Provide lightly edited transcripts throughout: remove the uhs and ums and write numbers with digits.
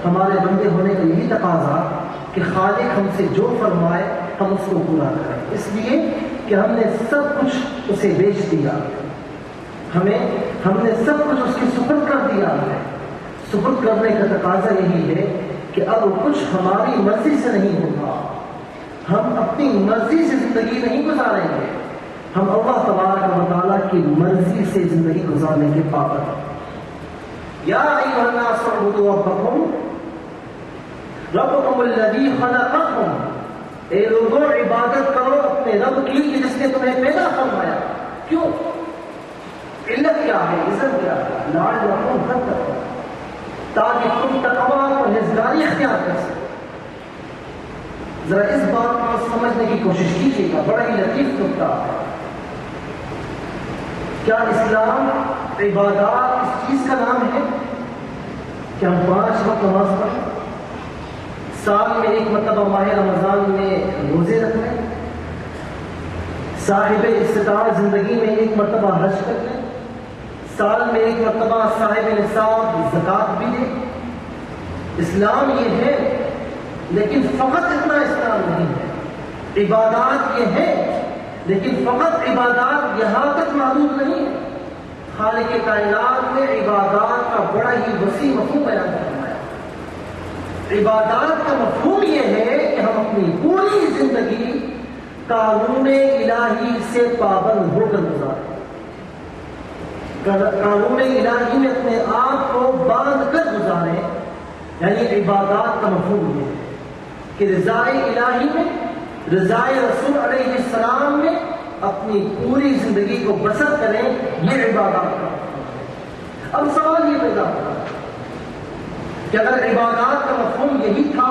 ہمارے بندے ہونے کا یہی تقاضا کہ خالق ہم سے جو فرمائے ہم اس کو پورا کریں، اس لیے کہ ہم نے سب کچھ اسے بیچ دیا، ہم نے سب کچھ اس کی سپرد کر دیا ہے۔ سپرد کرنے کا تقاضا یہی ہے کہ اب کچھ ہماری مرضی سے نہیں ہوگا، ہم اپنی مرضی سے زندگی نہیں گزاریں گے، ہم اللہ تبارک و تعالیٰ کی مرضی سے زندگی گزارنے کے پابند ہیں۔ یا ایھا الناس اعبدوا ربکم الذی خلقکم، اے لوگوں عبادت کرو اپنے رب کی جس نے تمہیں پیدا فرمایا۔ کیوں؟ علت کیا ہے؟ عزت کیا ہے؟ لعلکم تتقون، تاکہ تم تقویٰ اور پرہیزگاری اختیار کر سکو۔ ذرا اس بات کو سمجھنے کی کوشش کیجیے گا، بڑا ہی لطیف نکتہ ہے۔ کیا اسلام عبادات اس چیز کا نام ہے کہ ہم 5 وقت نماز پڑھیں، سال میں 1 مرتبہ ماہ رمضان میں روزے رکھ لیں، صاحب استطاعت زندگی میں 1 مرتبہ حج کر لیں، سال میں 1 مرتبہ صاحب نصاب زکوٰۃ بھی دیں؟ اسلام یہ ہے، لیکن فقط اتنا اسلام نہیں ہے۔ عبادات یہ ہے، لیکن فقط عبادات یہاں تک محدود نہیں ہے۔ خالق کائنات نے عبادات کا بڑا ہی وسیع مفہوم بیان فرمایا۔ عبادات کا مفہوم یہ ہے کہ ہم اپنی پوری زندگی قانون الہی سے پابند ہو کر گزاریں، قانون الہی میں اپنے آپ کو باندھ کر گزاریں۔ یعنی عبادات کا مفہوم یہ ہے کہ رضائے الہی میں، رضائے رسول علیہ السلام میں اپنی پوری زندگی کو بسر کریں، یہ عبادات کا مفہوم ہے۔ اب سوال یہ پیدا ہوتا ہے کہ اگر عبادات کا مفہوم یہی تھا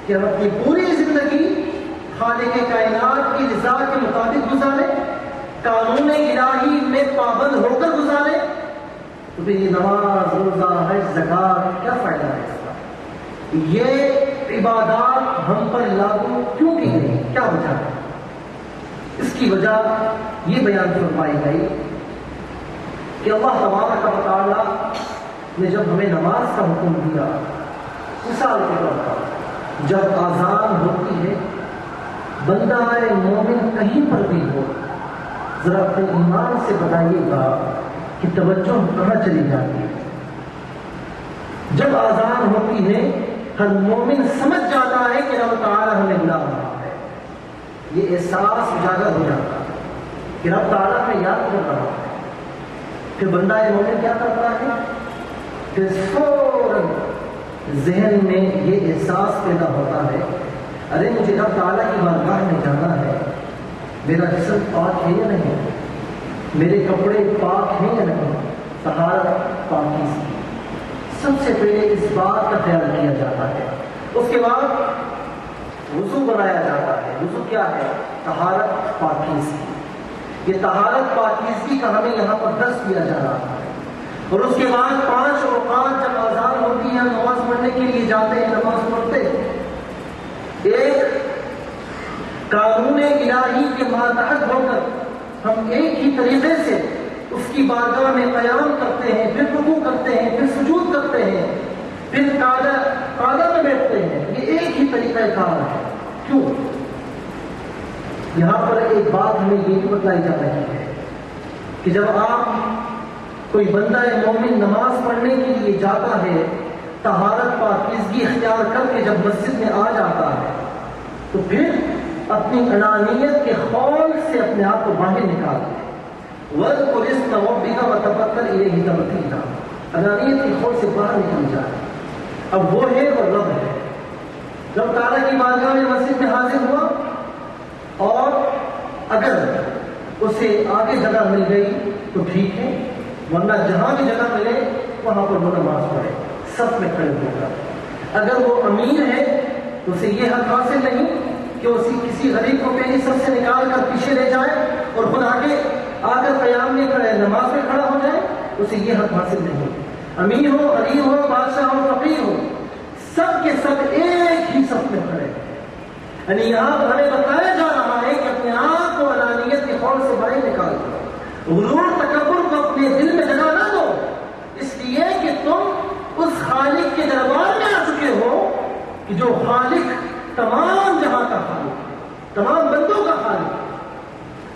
کہ ہم اپنی پوری زندگی خالق کائنات کی رضا کے مطابق گزاریں، قانون الہی میں پابند ہو کر گزاریں، تو پھر یہ نماز، روزہ، حج، زکوٰۃ کیا فائدہ ہے اس کا؟ یہ عبادات ہم پر لاگو کیوں کی گئی؟ کیا وجہ ہے؟ اس کی وجہ یہ بیان فرمائی گئی کہ اللہ تبارک و تعالیٰ نے جب ہمیں نماز کا حکم دیا، مثال کے طور پر جب اذان ہوتی ہے، بندہ مومن کہیں پر بھی ہو، ذرا اپنے ایمان سے بتائیے گا کہ توجہ کہاں چلی جاتی ہے؟ جب اذان ہوتی ہے ہر مومن سمجھ جاتا ہے کہ رب تعالیٰ ہمیں بلا رہا ہے، یہ احساس اجاگر ہو جاتا ہے کہ رب تعالیٰ ہمیں یاد کر رہا ہے۔ پھر بندہ مومن کیا کرتا ہے؟ پھر فوراً ذہن میں یہ احساس پیدا ہوتا ہے، ارے مجھے رب تعالیٰ کی بارگاہ میں جانا ہے، میرا جسم پاک ہے یا نہیں، میرے کپڑے پاک ہیں یا نہیں، طہارت پاکیزگی سب سے پہلے اس بات کا خیال کیا جاتا ہے۔ اس کے بعد وضو بنایا جاتا ہے۔ وضو کیا ہے؟ طہارت پاکیزگی۔ یہ طہارت پاکیزگی کا ہمیں یہاں پر درس دیا جا رہا ہے۔ اور اس کے بعد 5 اوقات جب اذان ہوتی ہے نماز پڑھنے کے لیے جاتے ہیں، نماز پڑھتے ہیں، ایک قانون الہی کے ماتحت ہو کر ہم ایک ہی طریقے سے اس کی بارگاہ میں قیام کرتے ہیں، پھر رکوع کرتے ہیں، پھر سجود کرتے ہیں، پھر قعدہ میں بیٹھتے ہیں۔ یہ ایک ہی طریقہ کار ہے۔ کیوں؟ یہاں پر ایک بات ہمیں یہ بھی بتلائی جا رہی ہے کہ جب آپ کوئی بندہ مومن نماز پڑھنے کے لیے جاتا ہے، طہارت پاکیزگی اختیار کر کے جب مسجد میں آ جاتا ہے، تو پھر اپنی انانیت کے خول سے اپنے آپ کو باہر نکال دے۔ وَاذْكُرِ اسْمَ رَبِّكَ وَتَبَتَّلْ إِلَيْهِ تَبْتِيلًا، انانیت کی خول سے باہر نکل جائے۔ اب وہ ہے وہ رب ہے، رب تعالیٰ کی بارگاہ میں مسجد میں حاضر ہوا، اور اگر اسے آگے جگہ مل گئی تو ٹھیک ہے، ورنہ جہاں بھی جگہ ملے وہاں پر وہ نماز پڑھے، صف میں کھڑے ہو کر۔ اگر وہ امیر ہے تو اسے یہ حق حاصل نہیں کہ اسی کسی غریب کو پہلی صف سے نکال کر پیچھے لے جائے اور خود آگے آ کر قیام میں کھڑے نماز میں کھڑا ہو جائے، اسے یہ حق حاصل نہیں۔ امیر ہو، غریب ہو، بادشاہ ہو، فقیر ہو، سب کے سب ایک ہی صف میں کھڑے ہیں۔ یعنی یہاں پر ہمیں بتایا جا رہا ہے کہ اپنے آپ کو انانیت کے خول سے باہر نکال دو، غرور تکبر کو اپنے دل میں جگہ نہ دو، اس لیے کہ تم اس خالق کے دربار جو خالق تمام جہاں کا خالق ہے، تمام بندوں کا خالق ہے۔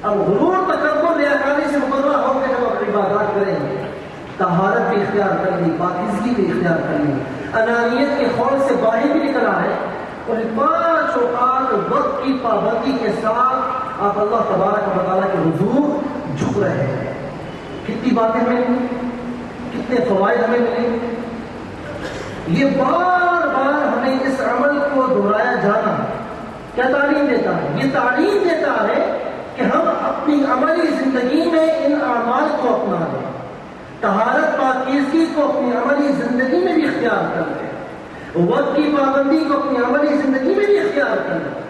اب غرور تکبر ریاکاری سے مقررہ ہو کے جب آپ عبادات کریں گے، طہارت بھی اختیار کرنی، پاکیزگی بھی اختیار کرنی، انانیت کے خول سے باہر بھی نکل آئے، اور 5 اوقات وقت کی پابندی کے ساتھ آپ اللہ تبارک و تعالیٰ کے حضور جھک رہے ہیں، کتنی باتیں ملیں، کتنے فوائد ہمیں ملیں۔ یہ بار بار ہمیں اس عمل کو دہرایا جانا کیا تعلیم دیتا ہے؟ یہ تعلیم دیتا ہے کہ ہم اپنی عملی زندگی میں ان اعمال کو اپنا لیں، طہارت پاکیزگی کو اپنی عملی زندگی میں بھی اختیار کر لیں، وقت کی پابندی کو اپنی عملی زندگی میں بھی اختیار کر لیں،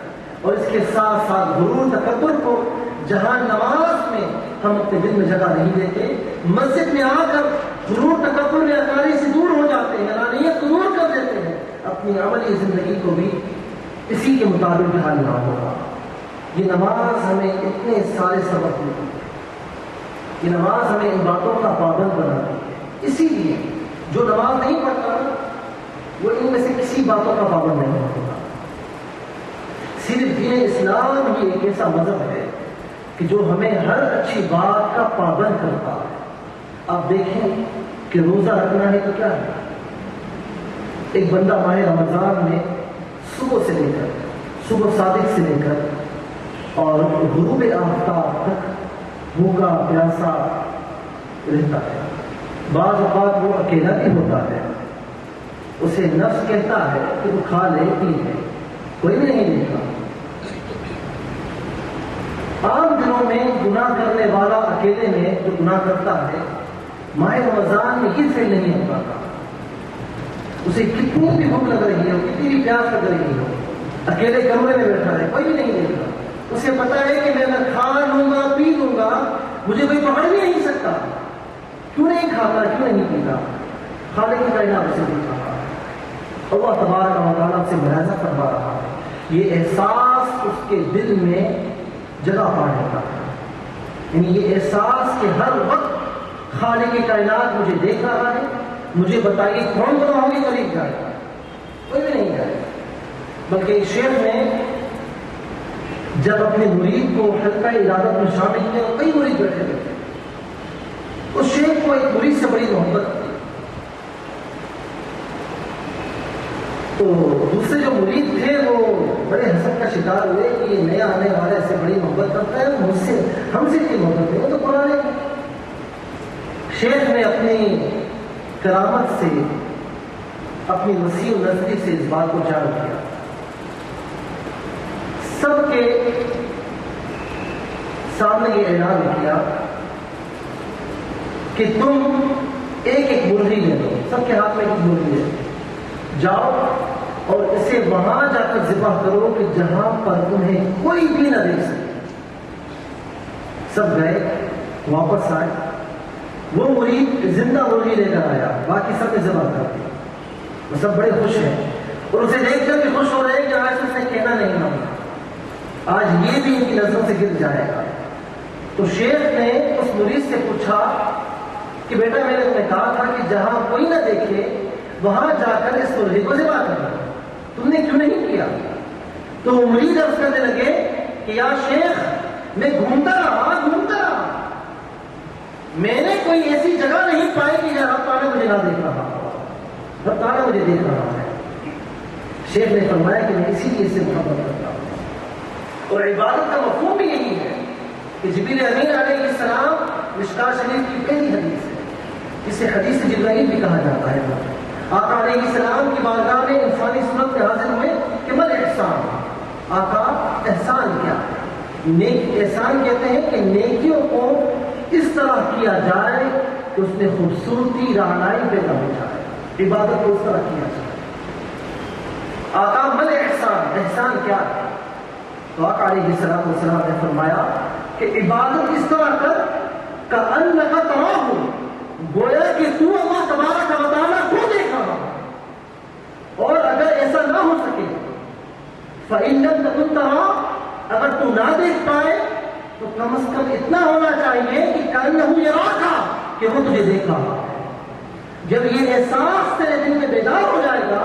اور اس کے ساتھ ساتھ غرور تکبر کو، جہاں نماز میں ہم اپنے دل میں جگہ نہیں دیتے، مسجد میں آ کر غرور تکبر ریاکاری سے دور ہو جاتے ہیں، انانیت کو دور کر دیتے ہیں، اپنی عملی زندگی کو بھی اسی کے مطابق ڈھالنا ہوگا۔ یہ نماز ہمیں اتنے سارے سبق دیتی ہے، یہ نماز ہمیں ان باتوں کا پابند بناتی ہے۔ اسی لیے جو نماز نہیں پڑھتا وہ ان میں سے کسی باتوں کا پابند نہیں ہوتا۔ صرف دین اسلام ہی ایک ایسا مذہب ہے کہ جو ہمیں ہر اچھی بات کا پابند کرتا ہے۔ آپ دیکھیں کہ روزہ رکھنا ہے تو کیا ہے؟ ایک بندہ ماہ رمضان میں صبح سے لے کر، صبح صادق سے لے کر اور غروب آفتاب تک بھوکا پیاسا رہتا ہے۔ بعض اوقات وہ اکیلا بھی ہوتا ہے، اسے نفس کہتا ہے کہ وہ کھا لے پی لے، کوئی بھی نہیں دیکھتا۔ عام دنوں میں گناہ کرنے والا اکیلے میں جو گناہ کرتا ہے، ماہ رمضان میں یہ فیل نہیں ہوتا تھا۔ اسے کتنی بھی بھوک لگ رہی ہو، کتنی بھی پیاس لگ رہی ہو، اکیلے کمرے میں بیٹھا ہے، کوئی بھی نہیں دیکھتا۔ اسے پتا ہے کہ میں اگر کھا لوں گا پی لوں گا مجھے کوئی پکڑ بھی نہیں سکتا۔ کیوں نہیں کھاتا، کیوں نہیں پیتا؟ خالق کی کائنات اسے دیکھ رہا ہے، اللہ تبارک و تعالیٰ سے ملاحظہ فرما رہا ہے۔ یہ احساس اس کے دل میں جگہ پا لیتا ہے، یعنی یہ احساس کہ ہر وقت خالق کی کائنات مجھے دیکھ رہا ہے۔ مجھے بتائیے کون گناہوں کے قریب جائے گا؟ کوئی بھی نہیں جائے گا۔ بلکہ ایک شیخ نے جب اپنے مرید کو حلقہ ارادت میں شامل کیا، کئی مرید بیٹھے ہوئے تھے، اس شیخ کو ایک مرید سے بڑی محبت تھی، تو دوسرے جو مرید تھے وہ بڑے حسد کا شکار ہوئے کہ یہ نیا آنے والا ایسے بڑی محبت کرتا ہے، ہم سے اتنی محبت ہے، وہ تو پرانے تھے۔ شیخ نے اپنی کرامت سے، اپنی وسیع نظری سے اس بات کو جان کیا، سب کے سامنے یہ اعلان کیا کہ تم ایک ایک مرغی لے لو، سب کے ہاتھ میں ایک مرغی لے لو، جاؤ اور اسے وہاں جا کر ذبح کرو کہ جہاں پر تمہیں کوئی بھی نہ دیکھ سکے۔ سب گئے، واپس آئے، وہ مرید زندہ مرغی لے کر آیا، باقی سب نے ذبح کر دیا۔ وہ سب بڑے خوش ہیں اور اسے دیکھ کر بھی خوش ہو رہے ہیں کہ آج اس نے کہنا نہیں مانا، آج یہ بھی ان کی نظروں سے گر جائے گا۔ تو شیخ نے اس مرید سے پوچھا کہ بیٹا میں نے تمہیں کہا تھا کہ جہاں کوئی نہ دیکھے وہاں جا کر اس مرغی کو ذبح کرنا، تم نے کیوں نہیں کیا؟ تو وہ مرید عرض کرنے لگے کہ یا شیخ میں گھومتا رہا، میں نے کوئی ایسی جگہ نہیں پائی کہ جہاں رب تعالیٰ مجھے نہ دیکھ رہا ہو، رب تعالیٰ مجھے دیکھ رہا ہے۔ شیخ نے فرمایا کہ میں اسی لیے سے محبت کرتا ہوں۔ اور عبادت کا مفہوم بھی یہی ہے کہ جبریل امین علیہ السلام، مشکوٰۃ شریف کی پہلی حدیث ہے، جسے حدیث جبرائیل بھی کہا جاتا ہے، آقا علیہ السلام کی بارگاہ میں انسانی صورت میں حاضر ہوئے کہ مل احسان، آقا احسان کیا ہے؟ نیک احسان کہتے ہیں کہ نیکیوں کو اس طرح کیا جائے کہ اس میں خوبصورتی، رعنائی پیدا ہو جائے، عبادت کو اس طرح کیا جائے۔ آقا مل احسان، احسان کیا ہے؟ تو آقا علیہ السلام نے فرمایا کہ عبادت اس طرح کر کأنک تراہ، گویا کہ تو اللہ تبارک و تعالیٰ کو دیکھ رہا ہے، اور اگر ایسا نہ ہو سکے فإن لم تکن تراہ، اگر تو نہ دیکھ پائے تو کم از کم اتنا ہونا چاہیے کہ کأنہ یراک، کہ وہ تجھے دیکھ رہا ہے۔ جب یہ احساس تیرے دل میں بیدار ہو جائے گا